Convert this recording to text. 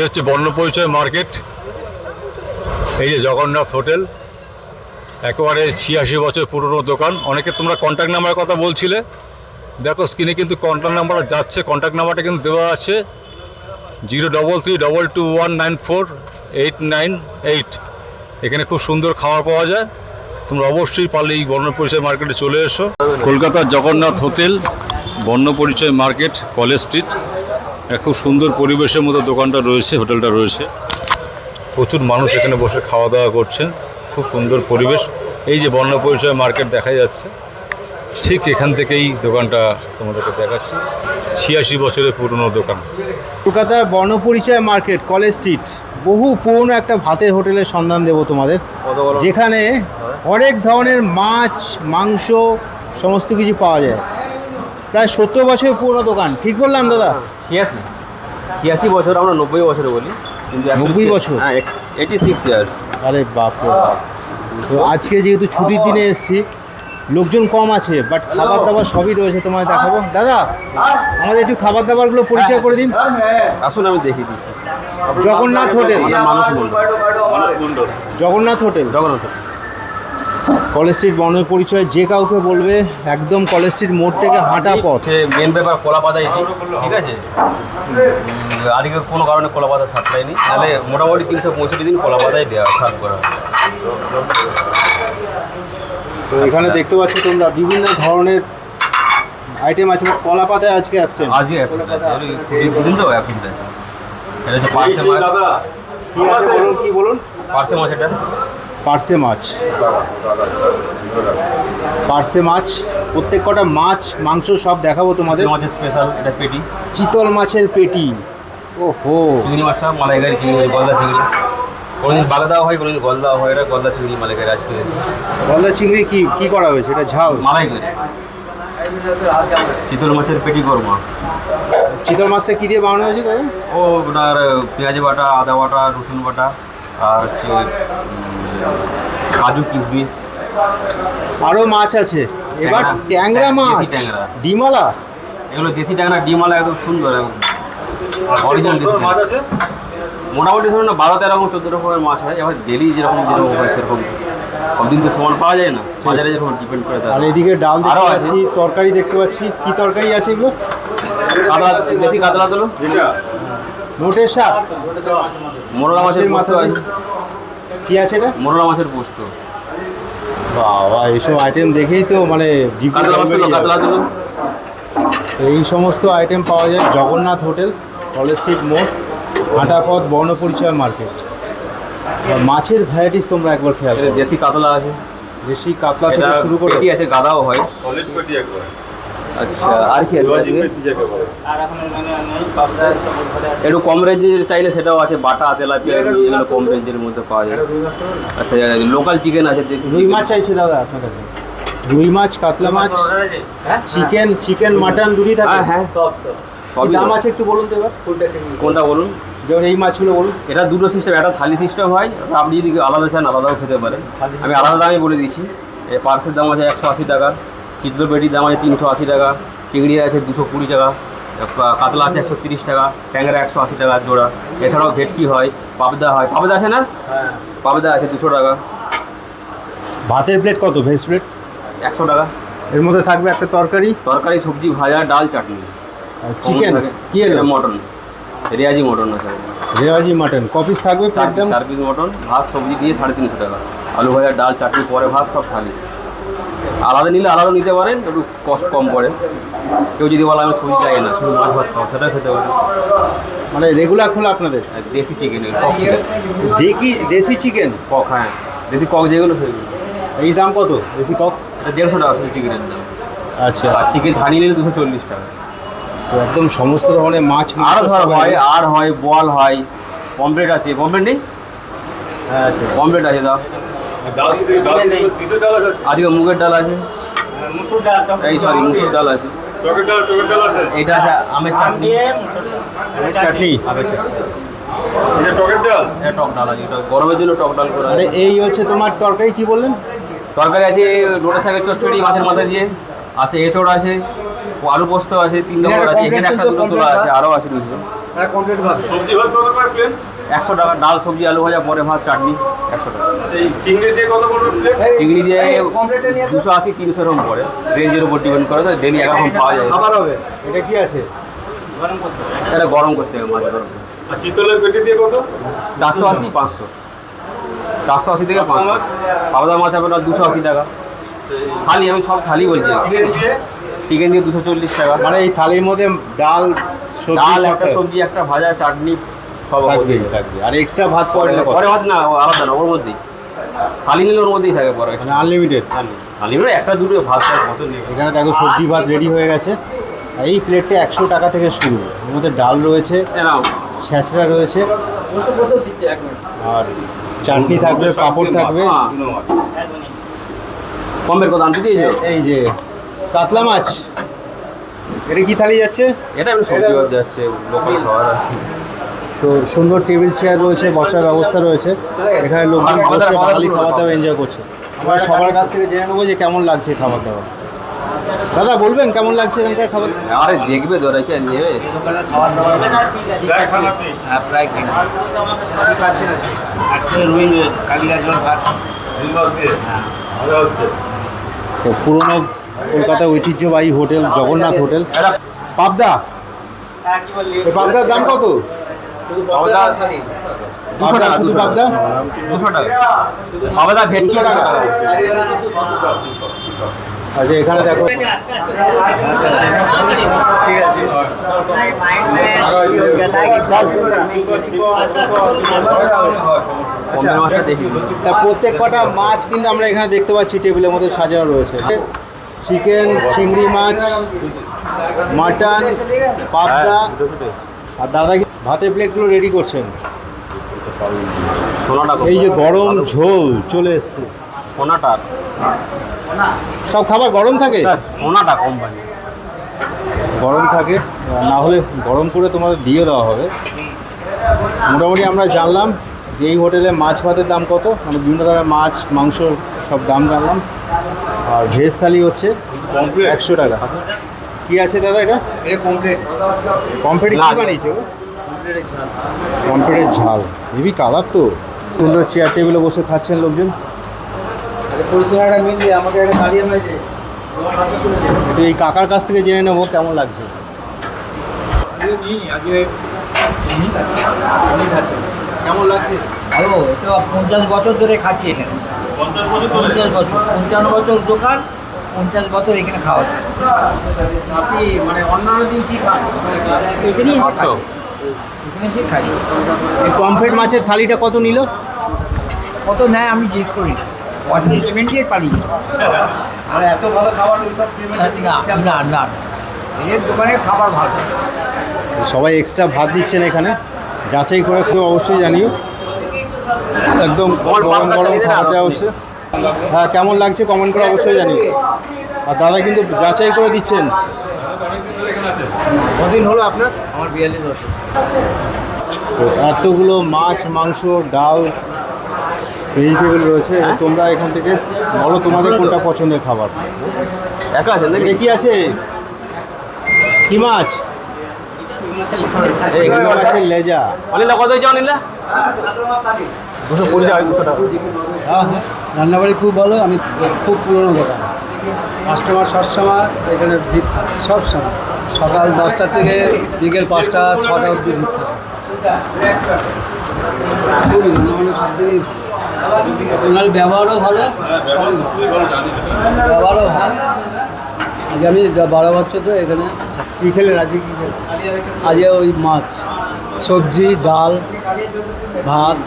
এই হচ্ছে বর্ণপরিচয় মার্কেট। এই যে জগন্নাথ হোটেল, একেবারে 86 বছর পুরনো দোকান। অনেকে তোমরা কন্ট্যাক্ট নাম্বারের কথা বলছিলে, দেখো স্ক্রিনে কিন্তু কন্ট্যাক্ট নাম্বার যাচ্ছে। কন্ট্যাক্ট নাম্বারটা কিন্তু দেওয়া আছে 0332219488। এখানে খুব সুন্দর খাবার পাওয়া যায়। তোমরা অবশ্যই পারলে এই বর্ণপরিচয় মার্কেটে চলে এসো। কলকাতার জগন্নাথ হোটেল, বর্ণপরিচয় মার্কেট, কলেজ স্ট্রিট। খুব সুন্দর পরিবেশের মতো দোকানটা রয়েছে, হোটেলটা রয়েছে। প্রচুর মানুষ এখানে বসে খাওয়া দাওয়া করছেন, খুব সুন্দর পরিবেশ। এই যে বর্ণপরিচয় মার্কেট দেখা যাচ্ছে, ঠিক এখান থেকেই দোকানটা তোমাদেরকে দেখাচ্ছি। 86 বছরের পুরনো দোকান। কলকাতার বর্ণপরিচয় মার্কেট, কলেজ স্ট্রিট, বহু পুরনো একটা ভাতের হোটেলের সন্ধান দেবো তোমাদের, যেখানে অনেক ধরনের মাছ, মাংস, সমস্ত কিছু পাওয়া যায়। প্রায় 70 বছরের পুরনো দোকান, ঠিক বললাম দাদা? 86 বছর, আমরা 90 বছরে বলি, কিন্তু 90 বছর? হ্যাঁ, 86 ইয়ার্স। আরে বাপ রে বাপ। তো আজকে যেহেতু ছুটির দিনে এসেছি, লোকজন কম আছে, বাট খাবার দাবার সবই রয়েছে, তোমায় দেখাবো। দাদা, আমাদের একটু খাবার দাবারগুলো পরিচয় করে দিন। আসুন আমি দেখিয়ে দিচ্ছি। Jagannath hotel, Jagannath hotel, Jagannath college street Barnaparichay. যে কাউকে বলবে একদম কলেজ স্ট্রিট মোড় থেকে হাঁটা পথ। মেন পেপার কলা পাতাই দিই, ঠিক আছে? আজকে কোনো কারণে কলা পাতা সাপ্লাই নেই, তাহলে মোটামুটি 365 দিন কলা পাতাই দেওয়া সার্ভ করা হয়। তো এখানে দেখতে পাচ্ছ তোমরা বিভিন্ন ধরনের আইটেম আছে। কলা পাতায় আজকে অ্যাবসেন্ট। আজকে দিন তো অ্যাপসেন্ট আছে। এটা হচ্ছে পার্সে মাছ। কি আছে বলুন, কি বলুন? পার্সে মাছ, এটা পার্সে মাছ, পার্সে মাছ। প্রত্যেক কটা মাছ, মাংস সব দেখাবো তোমাদের। মাছের স্পেশাল, এটা পেটি, চিতল মাছের পেটি। ওহো, চিংড়ি মাছটা মালাইকারি চিংড়ি, গলদা চিংড়ি। কোনোদিন বাগা দেওয়া হয়, কোনোদিন গল দেওয়া হয়। এটা গলদা চিংড়ি মালাইকারি আজকে। গলদা চিংড়ি কি কি করা হয়েছে? এটা ঝাল মালাইকারি। চিতল মাছের পেটি কোরমা। চিতল মাছটা কি দিয়ে বানানো হয়েছে দাদা? ও ওটার পেঁয়াজ বাটা, আদা বাটা, রসুন বাটা, আর হচ্ছে কাজু কিশমিশ। আরও মাছ আছে। এবার ট্যাংরা মাছ, দেশি ট্যাংরা। ডিমালা। এগুলো দেশি ট্যাংরা, ডিমালা, একদম সুন্দর, অরিজিনাল মাছ আছে। মোটামুটি ধরুন না 12-13 রকম 14 রকমের মাছ হয়। এবার ডেলি যেরকম হয় সেরকম, সবদিন তো সমান পাওয়া যায় না, বাজারে যেরকম ডিপেন্ড করে। আর এদিকে ডাল দেখতে পাচ্ছি, তরকারি দেখতে পাচ্ছি। কি তরকারি আছে এগুলো? কাতলা, দেশি কাতলা তুলো, নোটের শাক, মোরলা মাছের মাথা। কি আছে এটা? মোরলা মাছের পোস্ত। বাবা, এইসব আইটেম দেখেই তো মানে জিভে জল বেরিয়ে যাবে। কাতলা তুলো। এই সমস্ত আইটেম পাওয়া যায় জগন্নাথ হোটেল, কলেজ স্ট্রিট মোড়, হাঁটাপথ, বর্ণপরিচয় মার্কেট। মাছের ভ্যারাইটিস তোমরা একবার খেয়াল করো। দেশি কাতলা আছে, দেশি কাতলা থেকে শুরু করে পেটি আছে, গাদাও হয়। আচ্ছা, আর কি আছে? একটু কম রেঞ্জের চাইলে সেটাও আছে, বাটা, তেলাপিয়া, এগুলো কম রেঞ্জের মধ্যে পাওয়া যায়। আচ্ছা, লোকাল চিকেন আছে, দেশি রুই মাছ চাইছে দাদা আপনার কাছে? রুই মাছ, কাতলা মাছ, চিকেন, চিকেন মাটন দুটোই থাকে? হ্যাঁ, সব কি দাম আছে একটু বলুন তো এবার। কোনটা বলুন? যেমন এই মাছগুলো বলুন। এটা দুটো সিস্টেম, একটা থালি সিস্টেম হয়, আপনি যদি আলাদা চান আলাদাও খেতে পারেন। আমি আলাদা দামই বলে দিচ্ছি। পার্সের দাম আছে 180 টাকা, চিতল পেটির দাম আছে 380 টাকা, চিংড়ি আছে 220 টাকা, কাতলা আছে 130 টাকা, ট্যাংরা 180 টাকা জোড়া। এছাড়াও ভেটকি হয়, পাবদা হয়। পাবদা আছে না? পাবদা আছে 200 টাকা। ভাতের প্লেট কত? ভেজ প্লেট 100 টাকা। এর মধ্যে থাকবে একটা তরকারি, তরকারি, সবজি, ভাজা, ডাল, চাটনি। চিকেন কি এলো? মটন, রেয়াজি মটন আছে। রেওয়াজি মাটন ক পিস থাকবে? প্লেট দাম 4 পিস মটন, ভাত, সবজি দিয়ে 350 টাকা। আলু ভাজা, ডাল, চাটনি, পরে ভাত, সব থালি। আলাদা নিলে আলাদা নিতে পারেন, একটু কষ্ট কম পড়ে। কেউ যদি বলে আমি সবজি চাই না, শুধু মাছ ভাত খাও, সেটা খেতে পারেন। মানে রেগুলার খোলা আপনাদের? দেশি চিকেন, কক চিকেন। দেশি চিকেন কক, হ্যাঁ, দেশি কক যেগুলো সেগুলো। এই দাম কত দেশি কক? এটা 150 টাকা শুধু চিকেনের দাম। আচ্ছা, আর চিকেন থানি নিলে 240 টাকা। তো একদম সমস্ত ধরনের মাছ আরও ধর হয়, আর হয়, বোয়াল হয়, পমপ্লেট আছে। পমপ্লেট নেই? হ্যাঁ আছে। পমপ্লেট আছে, দাও। আজকে মুগের ডাল আছে, এই সরি মুসুর ডাল আছে, এইটা আছে আমের চাটনি, চাটনি, এটা টক ডাল আছে। এটা গরমের জন্য টক ডাল করা। আরে এই হচ্ছে তোমার তরকারি, কি বললেন? তরকারি আছে লোটা শাকের চচ্চড়ি মাছের মাথা দিয়ে আছে, এঁচড় আছে, আলু পোস্ত আছে, 3 রকম আছে। এখানে একটা দুটো তোলা আছে, আরও আছে 200। সবজি ভাত কত করে প্লেট? 100 টাকা, ডাল সবজি আলু ভাজা পরে ভাত চাটনি 100 টাকা। এই চিংড়ি দিয়ে কত করে প্লেট? চিংড়ি দিয়ে 280 300 এরকম পড়ে, রেঞ্জের উপর ডিপেন্ড করে, তো ডেলি একরকম পাওয়া যায়। খাবার হবে এটা কি আছে? এটা গরম করতে হবে, মাছ গরম। আর চিতলের পেটি দিয়ে কত? 480 500, 480 থেকে 500। পাবদা মাছ হবে না 280 টাকা থালি, আমি সব থালি বলছি। চিকেন দিয়ে? চিকেন দিয়ে 240 টাকা। মানে এই থালির মধ্যে ডাল সবজি ডাল সব একটা, সবজি একটা, ভাজা চাটনি সব থাকবে থাকবে। আর এক্সট্রা ভাত পড়লে কত? পরে ভাত না, আলাদা না, ওর মধ্যেই থালি নিলে ওর মধ্যেই থাকে পরে। মানে আনলিমিটেড। থালি মানে একটা দুটো ভাত খায়, কত নেই। এখানে দেখো সবজি ভাত রেডি হয়ে গেছে। আর এই প্লেটটা 100 টাকা থেকে শুরু। এর মধ্যে ডাল রয়েছে, ছেঁচড়া রয়েছে, আর চাটনি থাকবে, পাঁপড় থাকবে। কমের কথা আনতে দিয়েছে। এই যে কাতলা মাছ, এটা কি থালি যাচ্ছে? এটা আমি সবজি ভাত যাচ্ছে, লোকাল খাবার। তো সুন্দর টেবিল চেয়ার রয়েছে, বসার ব্যবস্থা রয়েছে। এখানে লোকজন বসে বাঙালি খাবার দাবার এনজয় করছে। আমরা সবার কাছ থেকে জেনে নেবো যে কেমন লাগছে খাবার দাবার। দাদা বলবেন কেমন লাগছে এখানকার খাবার? আরে দেখবে তো, রেখে নেবে। খাবার দাবার প্রায় খান আপনি? প্রায় কিনে কি খাচ্ছেন আজকে? আজকে রুই কালিয়া জল ভাত রুই মাছ দিয়ে? ভালো হচ্ছে। তো পুরনো কলকাতা ঐতিহ্যবাহী হোটেল জগন্নাথ হোটেল। পাবদা, এই পাবদার দাম কত? পাবদা শুধু পাবদা 200 টাকা। পাবদা ভেটকি 200 টাকা। আচ্ছা এখানে দেখো, ঠিক আছে। আচ্ছা, মাছটা দেখি। তা প্রত্যেক কটা মাছ কিন্তু আমরা এখানে দেখতে পাচ্ছি টেবিলের মধ্যে সাজানো রয়েছে। চিকেন, চিংড়ি মাছ, মাটন, পাবদা। আর দাদা কি ভাতের প্লেটগুলো রেডি করছেন? এই যে গরম ঝোল চলে এসছে। কোনাটা সব খাবার গরম থাকে? কোনাটা কোম্পানি গরম থাকে, না হলে গরম করে তোমাদের দিয়ে দেওয়া হবে। মোটামুটি আমরা জানলাম যে এই হোটেলে মাছ ভাতের দাম কত, মানে বিভিন্ন ধরনের মাছ মাংস সব দাম জানলাম। আর ভেজ থালি হচ্ছে 100 টাকা। কি আছে দাদা এটা? পমফ্রেট কি বানিয়েছে? পমফ্রেটের ঝাল, হেভি কালার তো। সুন্দর চেয়ার টেবিলে বসে খাচ্ছেন লোকজন। একটু এই কাকার কাছ থেকে জেনে নেবো কেমন লাগছে। কেমন লাগছে? ভালো, তো 50 বছর ধরে খাচ্ছি এখানে। 50 বছর ধরে? 50 বছর, 55 বছর দোকান, 50 বছর এখানে খাওয়া যায়। আপনি মানে অন্যান্য দিন কি খান? এখানেই খাই, এখানে এসে খাই। এই পমফ্রেট মাছের থালিটা কত নিল? কত নেয় আমি জিজ্ঞেস করি, 35 মিনিটের পারি না। আর এত ভালো খাবার ওইসব না না, এর দোকানের খাবার ভালো। সবাই এক্সট্রা ভাত দিচ্ছেন এখানে, যাচাই করে খুব অবশ্যই জানিও। একদম গরম গরম খাবার দেওয়া হচ্ছে। হ্যাঁ কেমন লাগছে কমেন্ট করে অবশ্যই জানিও। আর দাদা কিন্তু যাচাই করে দিচ্ছেন। কদিন হলো আপনার? আমার 42 বছর। তো এতগুলো মাছ মাংস ডাল ভেজিটেবল রয়েছে। এবার তোমরা এখান থেকে বলো তোমাদের কোনটা পছন্দের খাবার। একা আছে নাকি? এটা কি আছে? কি মাছ? এই রুই মাছের লেজা। অনিলা কত হয়েছে অনিলা? 240 টাকা। 200 টাকা। হ্যাঁ হ্যাঁ। রান্নাবাড়ি খুব ভালো, আমি খুব পুরনো দোকান, কাস্টমার সবসময় এখানে ভিড় থাকে, সবসময় সকাল 10টা থেকে বিকেল 5টা 6টা অবধি ভিড় থাকে। খুবই মানে সব দিনই ওনার ব্যবহারও ভালো, ব্যবহারও ভালো। আজ আমি 12 বছর তো এখানে কি খেলেন আজকে? কি খেলেন? আজ ওই মাছ, সবজি, ডাল, ভাত।